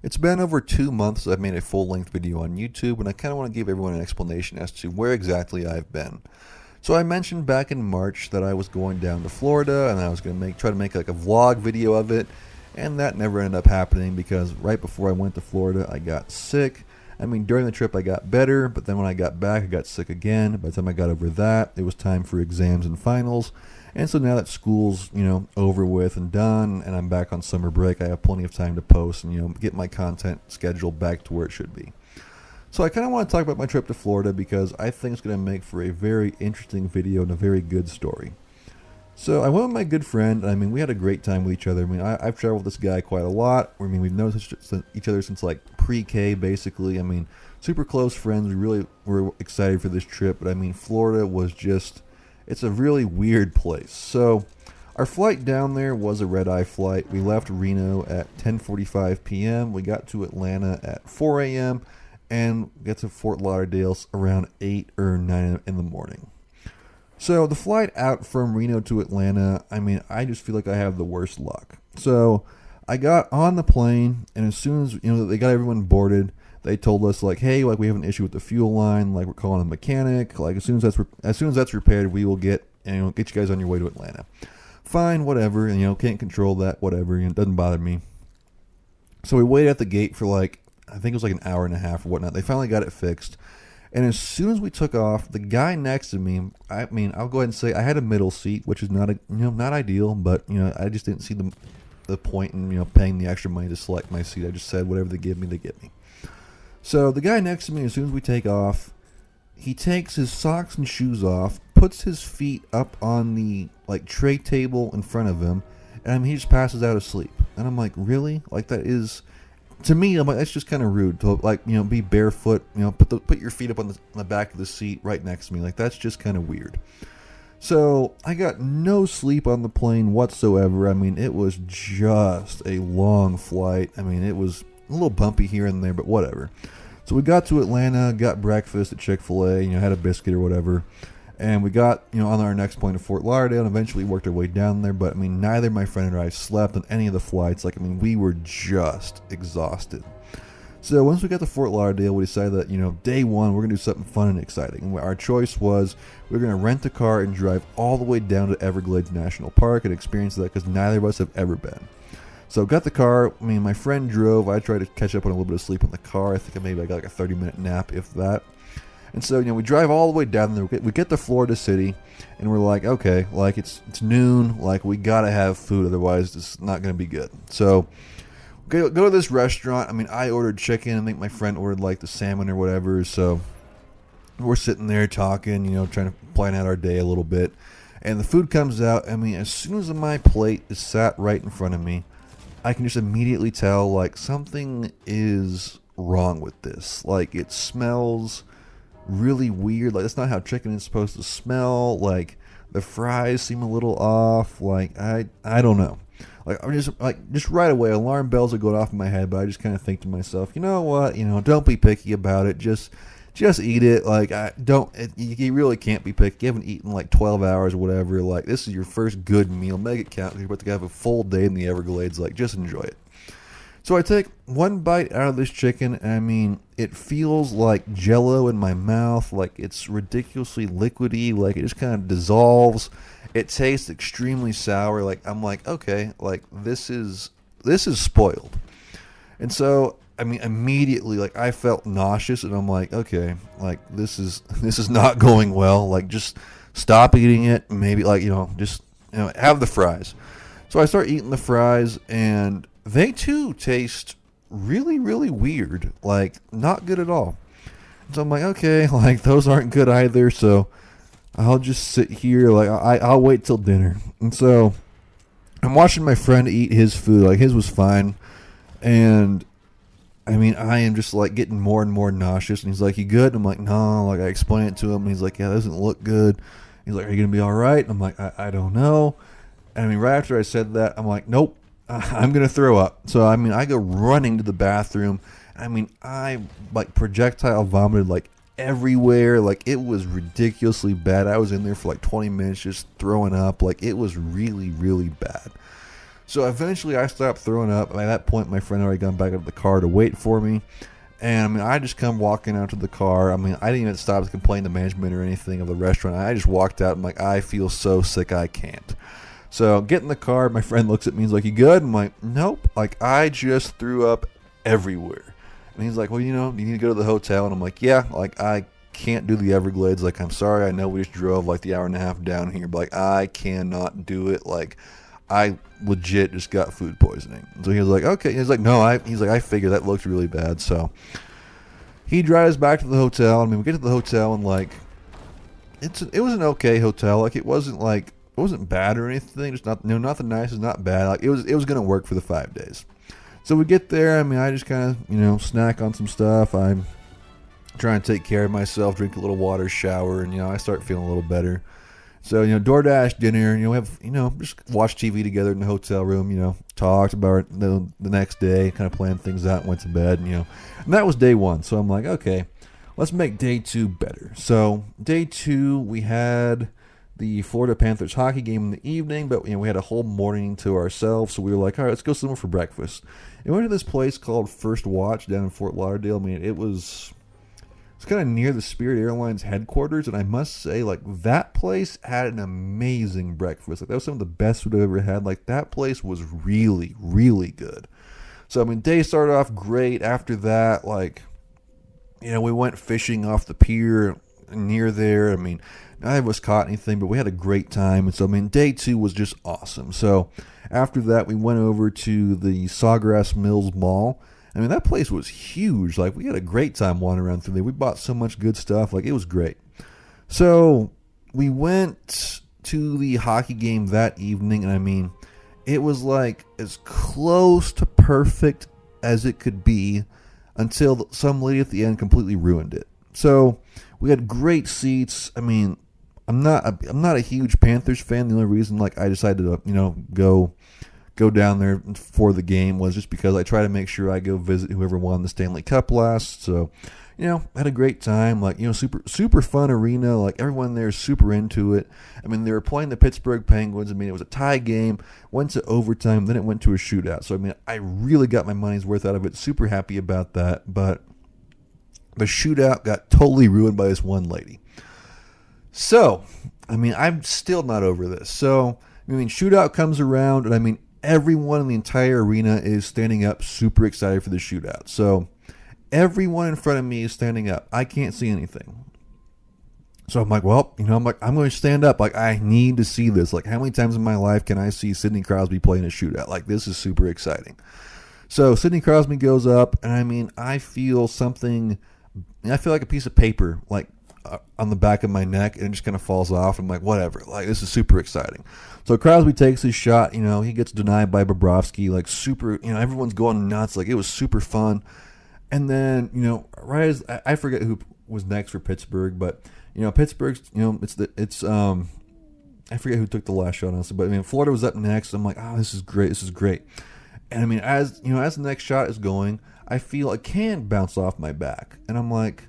It's been over 2 months I've made a full-length video on YouTube, and I kind of want to give everyone an explanation as to where exactly I've been. So I mentioned back in March that I was going down to Florida, and I was going to try to make like a vlog video of it, and that never ended up happening because right before I went to Florida, I got sick. I mean, during the trip I got better, but then when I got back, I got sick again. By the time I got over that, it was time for exams and finals. And so now that school's, over with and done, and I'm back on summer break, I have plenty of time to post and, get my content schedule back to where it should be. So I kind of want to talk about my trip to Florida because I think it's going to make for a very interesting video and a very good story. So I went with my good friend. I mean, we had a great time with each other. I mean, I've traveled with this guy quite a lot. I mean, we've known each other since like pre-K, basically. I mean, super close friends. We really were excited for this trip. But I mean, Florida was just, it's a really weird place. So our flight down there was a red-eye flight. We left Reno at 10:45 p.m. We got to Atlanta at 4 a.m. and got to Fort Lauderdale around 8 or 9 in the morning. So the flight out from Reno to Atlanta, I mean, I just feel like I have the worst luck. So I got on the plane, and as soon as they got everyone boarded, they told us like, hey, like we have an issue with the fuel line, like we're calling a mechanic. Like as soon as that's repaired, we will get you guys on your way to Atlanta. Fine, whatever, and can't control that, whatever. It doesn't bother me. So we waited at the gate for like I think it was like an hour and a half or whatnot. They finally got it fixed. And as soon as we took off, the guy next to me, I mean, I'll go ahead and say I had a middle seat, which is not not ideal, but I just didn't see the point in paying the extra money to select my seat. I just said whatever they give me, they give me. So the guy next to me, as soon as we take off, he takes his socks and shoes off, puts his feet up on the like tray table in front of him, and I mean, he just passes out asleep. And I'm like, really? Like that is. To me, I'm like, that's just kind of rude to be barefoot, put your feet up on the back of the seat right next to me. Like that's just kind of weird. So I got no sleep on the plane whatsoever. I mean, it was just a long flight. I mean, it was a little bumpy here and there, but whatever. So we got to Atlanta, got breakfast at Chick-fil-A, had a biscuit or whatever. And we got, on our next point of Fort Lauderdale and eventually worked our way down there. But, I mean, neither my friend or I slept on any of the flights. Like, I mean, we were just exhausted. So once we got to Fort Lauderdale, we decided that, day one, we're going to do something fun and exciting. And our choice was we were going to rent a car and drive all the way down to Everglades National Park and experience that because neither of us have ever been. So got the car. I mean, my friend drove. I tried to catch up on a little bit of sleep in the car. I think maybe I got like a 30-minute nap, if that. And so, we drive all the way down there. We get to Florida City, and we're like, okay, like it's noon. Like we gotta have food, otherwise it's not gonna be good. So, go to this restaurant. I mean, I ordered chicken. I think my friend ordered like the salmon or whatever. So, we're sitting there talking, trying to plan out our day a little bit. And the food comes out. I mean, as soon as my plate is sat right in front of me, I can just immediately tell like something is wrong with this. Like it smells really weird. Like that's not how chicken is supposed to smell. Like the fries seem a little off. Like I don't know. Like I'm just right away alarm bells are going off in my head, but I just kind of think to myself, you know what, don't be picky about it. Just eat it. Like you really can't be picky. You haven't eaten like 12 hours or whatever. Like this is your first good meal. Make it count. You're about to have a full day in the Everglades. Like just enjoy it. So I take one bite out of this chicken, and I mean, it feels like Jell-O in my mouth. Like it's ridiculously liquidy. Like it just kind of dissolves. It tastes extremely sour. Like I'm like, okay, like this is spoiled. And so I mean, immediately, like I felt nauseous, and I'm like, okay, like this is not going well. Like just stop eating it. Maybe like just have the fries. So I start eating the fries, and they too taste really, really weird, like not good at all. So I'm like, okay, like those aren't good either. So I'll just sit here, like I'll wait till dinner. And so I'm watching my friend eat his food. Like his was fine, and I mean I am just like getting more and more nauseous. And he's like, "You good?" And I'm like, "No." Like I explain it to him, and he's like, "Yeah, that doesn't look good." He's like, "Are you gonna be all right?" And I'm like, I don't know. And I mean, right after I said that, I'm like, nope. I'm going to throw up. So, I mean, I go running to the bathroom. I mean, I like projectile vomited like everywhere. Like it was ridiculously bad. I was in there for like 20 minutes just throwing up. Like it was really, really bad. So eventually I stopped throwing up. By that point, my friend had already gone back up to the car to wait for me. And I mean, I just come walking out to the car. I mean, I didn't even stop to complain to management or anything of the restaurant. I just walked out. I'm like, I feel so sick, I can't. So get in the car. My friend looks at me. He's like, "You good?" I'm like, "Nope. Like, I just threw up everywhere." And he's like, "Well, you need to go to the hotel." And I'm like, "Yeah. Like, I can't do the Everglades. Like, I'm sorry. I know we just drove like the hour and a half down here, but like, I cannot do it. Like, I legit just got food poisoning." So he was like, "Okay." He's like, "No, I figured that looked really bad." So he drives back to the hotel. I mean, we get to the hotel and like, it was an okay hotel. Like, it wasn't bad or anything. Just nothing nice. It's not bad. Like, it was gonna work for the 5 days. So we get there. I mean, I just kind of snack on some stuff. I'm trying to take care of myself, drink a little water, shower, and I start feeling a little better. So, DoorDash dinner, we have, just watch TV together in the hotel room, talked about the next day, kind of planned things out, went to bed, and that was day one. So I'm like, okay, let's make day two better. So day two, we had the Florida Panthers hockey game in the evening, but we had a whole morning to ourselves. So we were like, all right, let's go somewhere for breakfast. And we went to this place called First Watch down in Fort Lauderdale. I mean, it's kind of near the Spirit Airlines headquarters, and I must say, like, that place had an amazing breakfast. Like, that was some of the best food I've ever had. Like, that place was really, really good. So, I mean, day started off great. After that, like, we went fishing off the pier near there. I mean, neither of us caught anything, but we had a great time. And so, I mean, day two was just awesome. So, after that, we went over to the Sawgrass Mills Mall. I mean, that place was huge. Like, we had a great time wandering around through there. We bought so much good stuff. Like, it was great. So, we went to the hockey game that evening, and I mean, it was like as close to perfect as it could be until some lady at the end completely ruined it. So, we had great seats. I mean, I'm not a huge Panthers fan. The only reason, like, I decided to, go down there for the game was just because I try to make sure I go visit whoever won the Stanley Cup last. So, had a great time. Like, super fun arena. Like, everyone there is super into it. I mean, they were playing the Pittsburgh Penguins. I mean, it was a tie game, went to overtime, then it went to a shootout. So, I mean, I really got my money's worth out of it. Super happy about that. But the shootout got totally ruined by this one lady. So, I mean, I'm still not over this. So, I mean, shootout comes around, and I mean, everyone in the entire arena is standing up, super excited for the shootout. So everyone in front of me is standing up. I can't see anything. So I'm like, well, I'm going to stand up. Like, I need to see this. Like, how many times in my life can I see Sidney Crosby playing a shootout? Like, this is super exciting. So Sidney Crosby goes up, and I mean, I feel like a piece of paper, like, on the back of my neck, and it just kind of falls off. I'm like, whatever. Like, this is super exciting. So Crosby takes his shot. He gets denied by Bobrovsky. Like, super. Everyone's going nuts. Like, it was super fun. And then, right as I forget who was next for Pittsburgh, but Pittsburgh's. I forget who took the last shot, honestly. But I mean, Florida was up next. I'm like, oh, this is great. This is great. And I mean, as the next shot is going, I feel a can bounce off my back, and I'm like,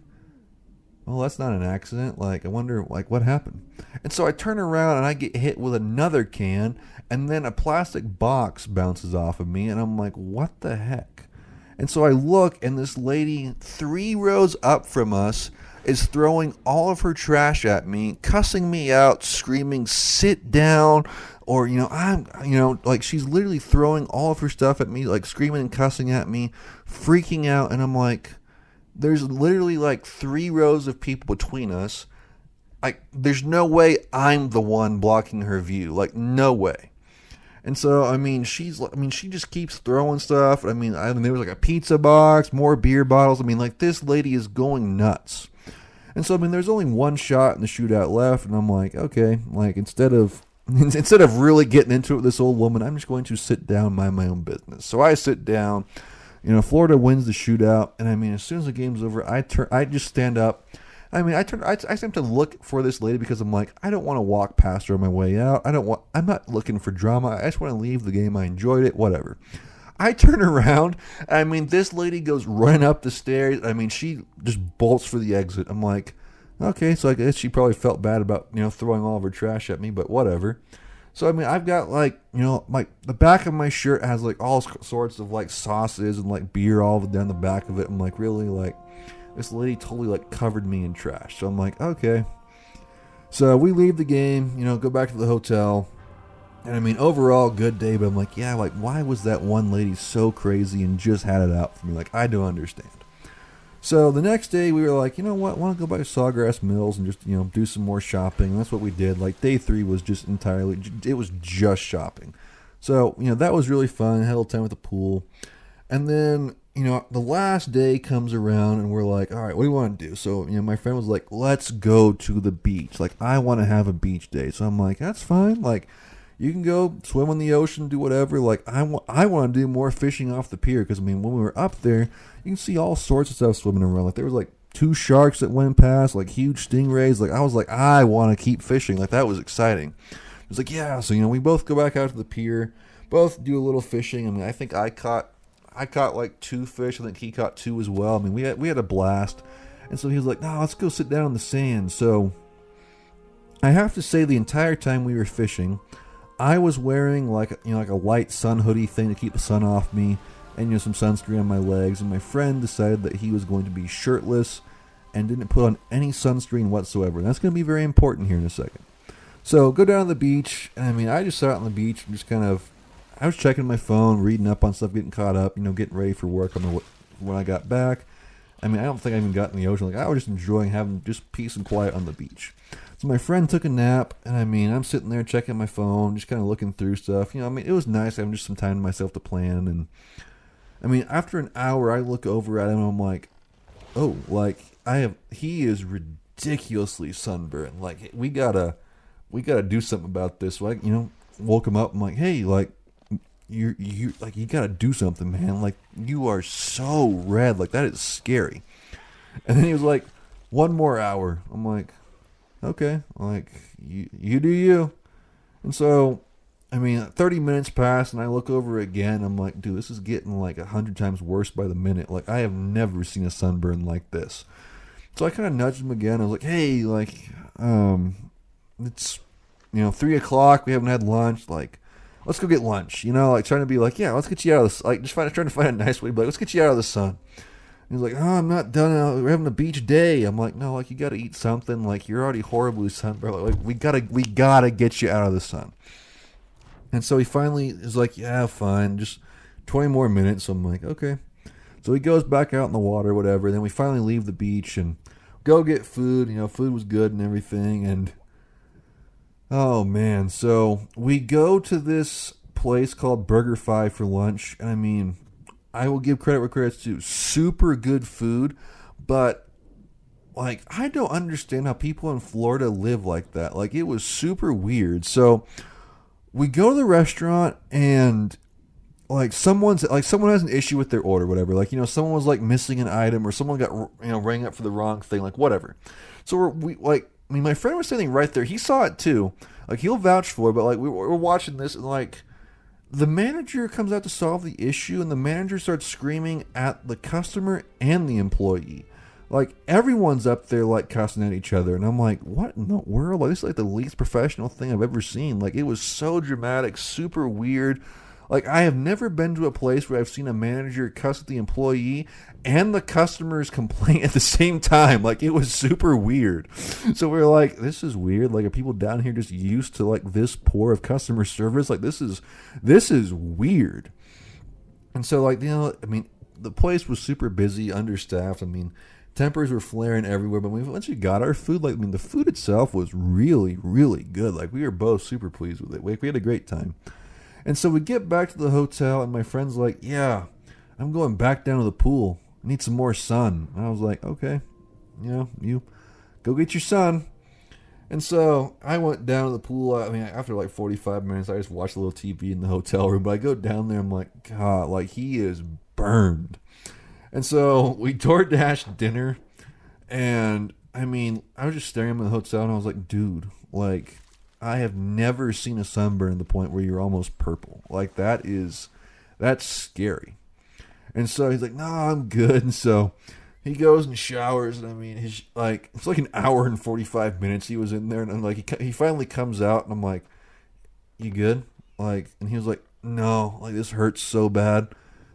well, that's not an accident. Like, I wonder, like, what happened? And so I turn around and I get hit with another can, and then a plastic box bounces off of me, and I'm like, what the heck? And so I look, and this lady 3 rows up from us is throwing all of her trash at me, cussing me out, screaming, sit down, or, like, she's literally throwing all of her stuff at me, like, screaming and cussing at me, freaking out, and I'm like, there's literally like 3 rows of people between us. Like, there's no way I'm the one blocking her view. Like, no way. And so, I mean, she just keeps throwing stuff. I mean, there was like a pizza box, more beer bottles. I mean, like, this lady is going nuts. And so, I mean, there's only one shot in the shootout left, and I'm like, okay, like, instead of really getting into it with this old woman, I'm just going to sit down and mind my own business. So I sit down. Florida wins the shootout, and I mean, as soon as the game's over, I just stand up. I mean, I seem to look for this lady because I'm like, I don't want to walk past her on my way out. I'm not looking for drama. I just want to leave the game. I enjoyed it, whatever. I turn around, I mean, this lady goes running up the stairs. I mean, she just bolts for the exit. I'm like, okay, so I guess she probably felt bad about, throwing all of her trash at me, but whatever. So I mean, I've got like, like the back of my shirt has like all sorts of like sauces and like beer all down the back of it. I'm like, really, like this lady totally like covered me in trash. So I'm like, okay. So we leave the game, go back to the hotel. And I mean, overall, good day. But I'm like, yeah, like why was that one lady so crazy and just had it out for me? Like, I don't understand. So the next day we were like, you know what, want to go by Sawgrass Mills and just, do some more shopping. And that's what we did. Like day 3 was just entirely, it was just shopping. So, that was really fun. Had a little time at the pool. And then, the last day comes around and we're like, all right, what do you want to do? So, my friend was like, let's go to the beach. Like, I want to have a beach day. So I'm like, that's fine. Like, you can go swim in the ocean, do whatever. Like, I want to do more fishing off the pier because, I mean, when we were up there, you can see all sorts of stuff swimming around. Like, there was, like, 2 sharks that went past, like, huge stingrays. Like, I was like, I want to keep fishing. Like, that was exciting. It was like, yeah. So, we both go back out to the pier, both do a little fishing. I mean, I think I caught like 2 fish. I think he caught 2 as well. I mean, we had a blast. And so he was like, no, let's go sit down in the sand. So I have to say the entire time we were fishing, I was wearing like a light sun hoodie thing to keep the sun off me, and some sunscreen on my legs. And my friend decided that he was going to be shirtless and didn't put on any sunscreen whatsoever. And that's going to be very important here in a second. So go down to the beach. And I mean, I just sat on the beach and just I was checking my phone, reading up on stuff, getting caught up, getting ready for work when I got back. I mean, I don't think I even got in the ocean. Like, I was just enjoying having just peace and quiet on the beach. So my friend took a nap, and I mean, I'm sitting there checking my phone, just kind of looking through stuff. I mean, it was nice having just some time to myself to plan. And I mean, after an hour, I look over at him, and I'm like, oh, like he is ridiculously sunburned. Like, we gotta do something about this. So I, woke him up. I'm like, hey, like, you like, you gotta do something, man. Like, you are so red. Like, that is scary. And then he was like, 1 more hour. I'm like, okay, like, you do you. And so, I mean, 30 minutes pass, and I look over again. I'm like, dude, this is getting like 100 times worse by the minute. Like, I have never seen a sunburn like this. So I kind of nudged him again. I was like, hey, like, it's 3 o'clock. We haven't had lunch. Like, let's go get lunch. Like, trying to be like, yeah, let's get you out of this. Like, just trying to find a nice way, but let's get you out of the sun. He's like, oh, I'm not done. We're having a beach day. I'm like, no, like, you got to eat something. Like, you're already horribly sunburned. Like, we gotta get you out of the sun. And so he finally is like, yeah, fine, just 20 more minutes. So I'm like, okay. So he goes back out in the water, whatever. Then we finally leave the beach and go get food. Food was good and everything. And oh man, so we go to this place called BurgerFi for lunch. And I mean, I will give credit where credit's due. Super good food, but like, I don't understand how people in Florida live like that. Like, it was super weird. So we go to the restaurant and like someone has an issue with their order, whatever. Like, someone was like missing an item, or someone got rang up for the wrong thing, like whatever. So my friend was standing right there. He saw it too. Like, he'll vouch for it, but like we're watching this, and like, the manager comes out to solve the issue, and the manager starts screaming at the customer and the employee. Like, everyone's up there, like, cussing at each other. And I'm like, what in the world? Like, this is, like, the least professional thing I've ever seen. Like, it was so dramatic, super weird. Like, I have never been to a place where I've seen a manager cuss at the employee and the customers complain at the same time. Like, it was super weird. So we were like, this is weird. Like, are people down here just used to, like, this poor of customer service? Like, this is weird. And so, like, I mean, the place was super busy, understaffed. I mean, tempers were flaring everywhere. But once we got our food, like, I mean, the food itself was really, really good. Like, we were both super pleased with it. We had a great time. And so we get back to the hotel, and my friend's like, yeah, I'm going back down to the pool. I need some more sun. And I was like, okay, you go get your sun. And so I went down to the pool. I mean, after like 45 minutes, I just watched a little TV in the hotel room. But I go down there, I'm like, God, like, he is burned. And so we DoorDashed dinner. And I mean, I was just staring at the hotel, and I was like, dude, like, I have never seen a sunburn to the point where you're almost purple. Like, that's scary. And so he's like, no, I'm good. And so he goes and showers. And I mean, it's like an hour and 45 minutes he was in there. And I'm like, he finally comes out, and I'm like, you good? Like, and he was like, no, like this hurts so bad.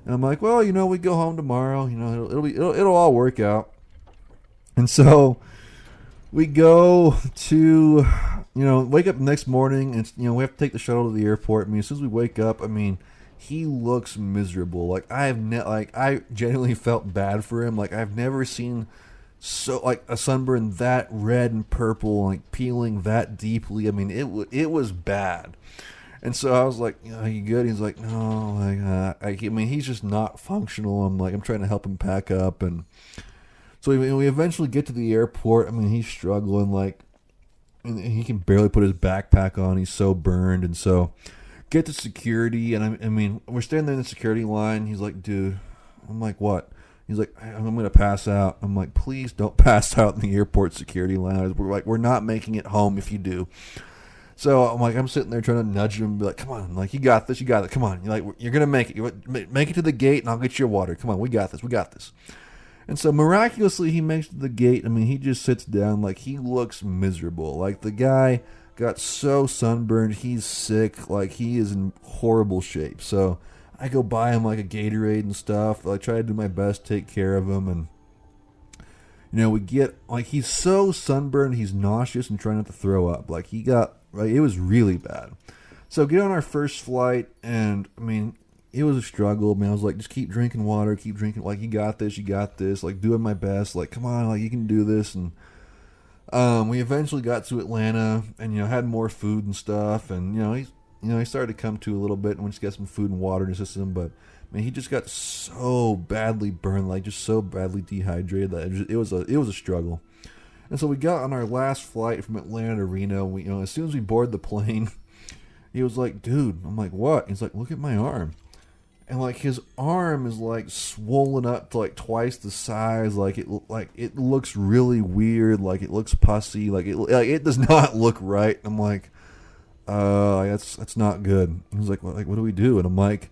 And I'm like, well, we go home tomorrow. It'll all work out. And so we go to, wake up the next morning, and we have to take the shuttle to the airport. I mean, as soon as we wake up, I mean, he looks miserable. Like I genuinely felt bad for him. Like I've never seen like a sunburn that red and purple, like peeling that deeply. I mean, it was bad. And so I was like, are you good? He's like, no, like, I mean, he's just not functional. I'm trying to help him pack up. And so we eventually get to the airport. I mean, he's struggling, like, and he can barely put his backpack on. He's so burned. And so get to security. And I mean, we're standing there in the security line. He's like, dude, I'm like, what? He's like, I'm going to pass out. I'm like, please don't pass out in the airport security line. We're not making it home if you do. So I'm sitting there trying to nudge him and be like, come on, like, you got this, come on. You're going to make it. Make it to the gate and I'll get you water. Come on, we got this. And so miraculously he makes it to the gate. I mean, he just sits down, like, he looks miserable. Like, the guy got so sunburned, he's sick, like, he is in horrible shape. So I go buy him, like, a Gatorade and stuff. I try to do my best to take care of him. And we get, like, he's so sunburned, he's nauseous and trying not to throw up. Like, it was really bad. So get on our first flight, and I mean, it was a struggle. Man, I was like, just keep drinking water, keep drinking. Like, you got this. Like, doing my best. Like, come on, like, you can do this. And we eventually got to Atlanta, and had more food and stuff. And he started to come to a little bit, and we just got some food and water in his system. But man, he just got so badly burned, like just so badly dehydrated that it was a struggle. And so we got on our last flight from Atlanta to Reno. As soon as we boarded the plane, he was like, dude, I'm like, what? He's like, look at my arm. And like his arm is like swollen up to like twice the size. Like it looks really weird. Like it looks pussy. Like it does not look right. I'm like, that's not good. He's like, well, what do we do? And I'm like,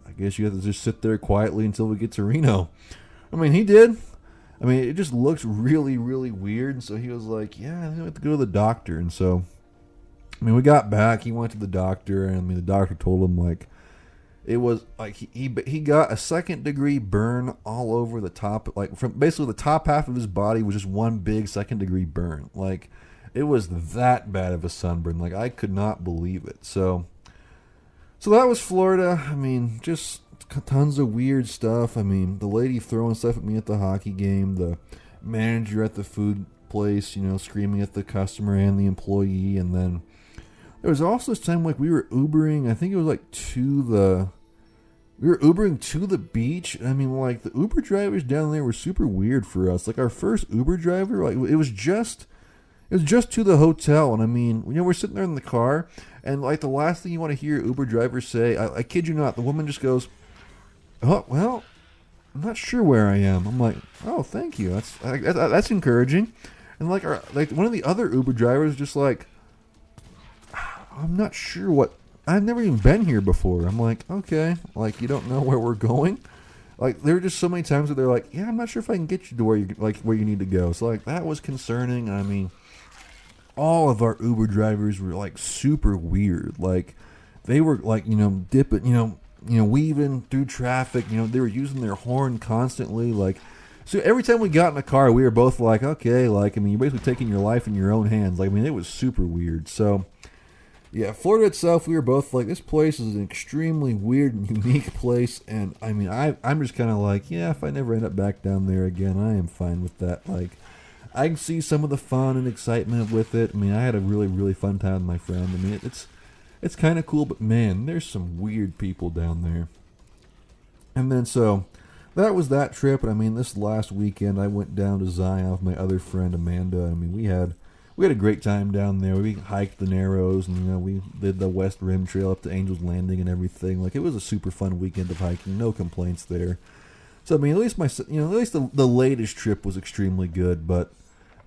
I guess you have to just sit there quietly until we get to Reno. I mean, he did. I mean, it just looked really, really weird. And so he was like, yeah, I have to go to the doctor. And so, I mean, we got back. He went to the doctor. And I mean, the doctor told him, like, it was like he got a 2nd-degree burn all over the top. Like, from basically the top half of his body was just one big 2nd-degree burn. Like, it was that bad of a sunburn. Like, I could not believe it. So that was Florida. I mean, just tons of weird stuff. I mean, the lady throwing stuff at me at the hockey game, the manager at the food place, screaming at the customer and the employee. And then there was also this time, like, we were Ubering, I think it was like we were Ubering to the beach. I mean, like, the Uber drivers down there were super weird for us. Like, our first Uber driver, like, it was just to the hotel. And I mean, we're sitting there in the car, and like the last thing you want to hear Uber drivers say, I kid you not, the woman just goes, oh, well, I'm not sure where I am. I'm like, oh, thank you. That's encouraging. And like one of the other Uber drivers just like, I'm not sure what. I've never even been here before. I'm like, okay, like you don't know where we're going. Like there were just so many times that they're like, yeah, I'm not sure if I can get you to where you need to go. So like that was concerning. I mean, all of our Uber drivers were like super weird. Like they were like dipping, weaving through traffic. They were using their horn constantly. Like, so every time we got in a car, we were both like, okay, like, I mean, you're basically taking your life in your own hands. Like, I mean, it was super weird. So, yeah, Florida itself, we were both like, this place is an extremely weird and unique place. And, I mean, I'm just kind of like, yeah, if I never end up back down there again, I am fine with that. Like, I can see some of the fun and excitement with it. I mean, I had a really, really fun time with my friend. I mean, it's kind of cool, but man, there's some weird people down there. And then so that was that trip. And I mean, this last weekend I went down to Zion with my other friend Amanda. I mean, we had a great time down there. We hiked the Narrows, and we did the West Rim Trail up to Angel's Landing and everything. Like, it was a super fun weekend of hiking. No complaints there. So I mean, at least the latest trip was extremely good, but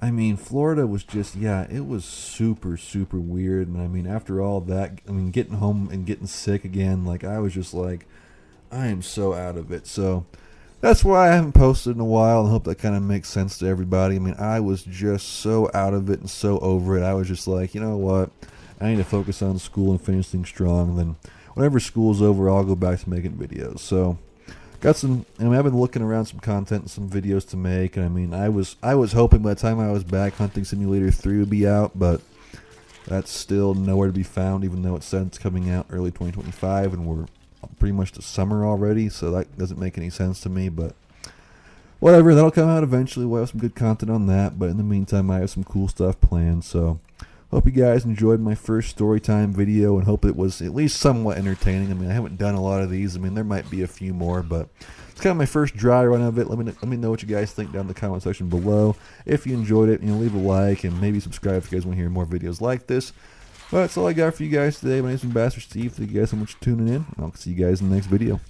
I mean, Florida was just, it was super, super weird. And I mean, after all that, I mean, getting home and getting sick again, like, I was just like, I am so out of it. So that's why I haven't posted in a while, and hope that kind of makes sense to everybody. I mean, I was just so out of it and so over it. I was just like, you know what? I need to focus on school and finish things strong. And then whenever school's over, I'll go back to making videos. So got some, I've been looking around some content and some videos to make. And I mean, I was hoping by the time I was back, Hunting Simulator 3 would be out, but that's still nowhere to be found, even though it said it's coming out early 2025, and we're pretty much to summer already, so that doesn't make any sense to me, but whatever, that'll come out eventually. We'll have some good content on that, but in the meantime, I have some cool stuff planned, so hope you guys enjoyed my first storytime video, and hope it was at least somewhat entertaining. I mean, I haven't done a lot of these. I mean, there might be a few more, but it's kind of my first dry run of it. Let me know what you guys think down in the comment section below. If you enjoyed it, leave a like, and maybe subscribe if you guys want to hear more videos like this. Well, that's all I got for you guys today. My name's Ambassador Steve. Thank you guys so much for tuning in, and I'll see you guys in the next video.